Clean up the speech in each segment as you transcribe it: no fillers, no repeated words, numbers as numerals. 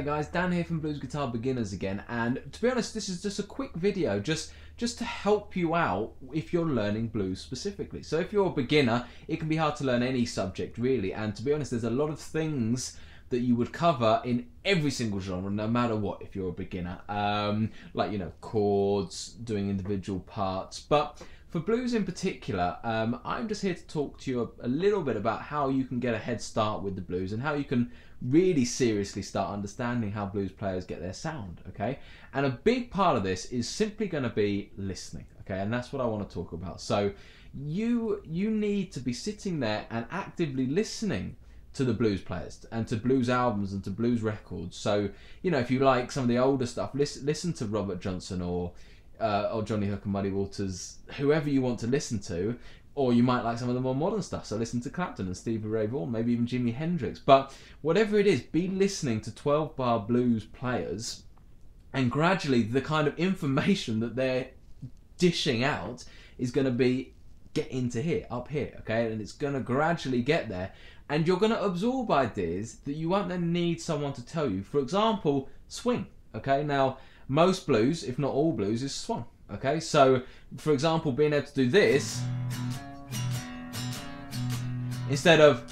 G'day guys, Dan here from Blues Guitar Beginners again, and to be honest this is just a quick video just to help you out if you're learning blues specifically. So if you're a beginner, it can be hard to learn any subject really, and to be honest there's a lot of things that you would cover in every single genre no matter what if you're a beginner, like, you know, chords, doing individual parts. But for blues in particular, I'm just here to talk to you a little bit about how you can get a head start with the blues and how you can really seriously start understanding how blues players get their sound, okay? And a big part of this is simply going to be listening, okay? And that's what I want to talk about. So you need to be sitting there and actively listening to the blues players and to blues albums and to blues records. So, you know, if you like some of the older stuff, listen to Robert Johnson or Johnny Hook and Muddy Waters, whoever you want to listen to. Or you might like some of the more modern stuff, so listen to Clapton and Stevie Ray Vaughan, maybe even Jimi Hendrix. But whatever it is, be listening to 12-bar blues players, and gradually the kind of information that they're dishing out is going to be get into here, up here, okay? And it's going to gradually get there, and you're going to absorb ideas that you won't then need someone to tell you. For example, swing, okay? Now, most blues, if not all blues, is swung, okay? So, for example, being able to do this instead of,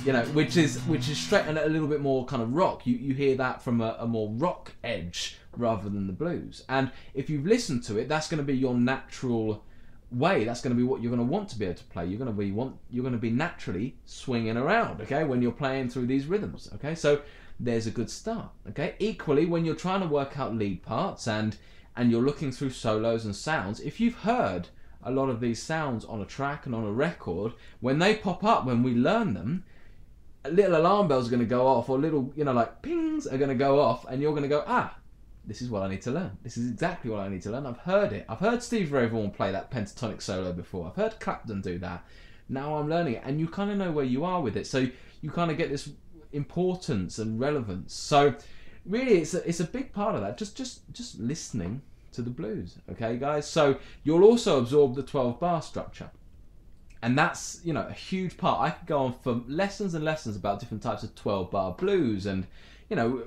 you know, which is straight and a little bit more kind of rock. You hear that from a more rock edge rather than the blues. And if you've listened to it, that's going to be your natural way. That's going to be what you're going to want to be able to play. You're going to be naturally swinging around, okay, when you're playing through these rhythms, okay? So there's a good start, okay? Equally, when you're trying to work out lead parts and you're looking through solos and sounds, if you've heard a lot of these sounds on a track and on a record, when they pop up, when we learn them, little alarm bells are going to go off, or little, you know, like pings are going to go off, and you're going to go, ah, this is what I need to learn. This is exactly what I need to learn. I've heard it. I've heard Stevie Ray Vaughan play that pentatonic solo before. I've heard Clapton do that. Now I'm learning it, and you kind of know where you are with it. So you kind of get this importance and relevance. So really, it's a big part of that. Just listening to the blues, okay guys? So you'll also absorb the 12-bar structure, and that's, you know, a huge part. I could go on for lessons and lessons about different types of 12-bar blues, and, you know,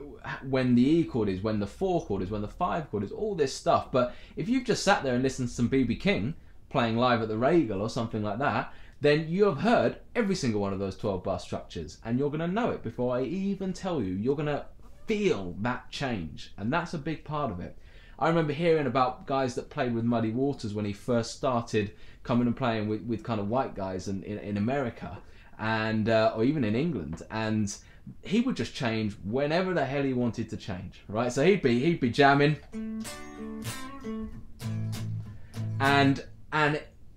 when the E chord is, when the 4 chord is, when the 5 chord is, all this stuff. But if you've just sat there and listened to some B.B. King playing live at the Regal or something like that, then you have heard every single one of those 12-bar structures, and you're going to know it before I even tell you. You're going to feel that change, and that's a big part of it. I remember hearing about guys that played with Muddy Waters when he first started coming and playing with kind of white guys in America, and or even in England, and he would just change whenever the hell he wanted to change, right? So he'd be jamming, and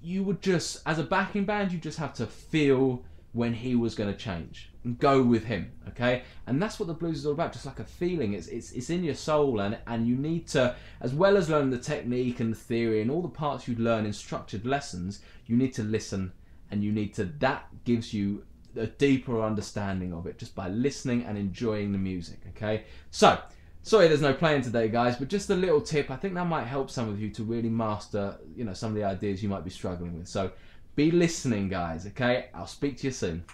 you would just, as a backing band, you just have to feel when he was going to change and go with him, okay? And that's what the blues is all about, just like a feeling. It's in your soul, and you need to, as well as learning the technique and the theory and all the parts you'd learn in structured lessons, you need to listen, and that gives you a deeper understanding of it just by listening and enjoying the music, okay? So, sorry there's no playing today guys, but just a little tip. I think that might help some of you to really master, you know, some of the ideas you might be struggling with. So be listening guys, okay? I'll speak to you soon.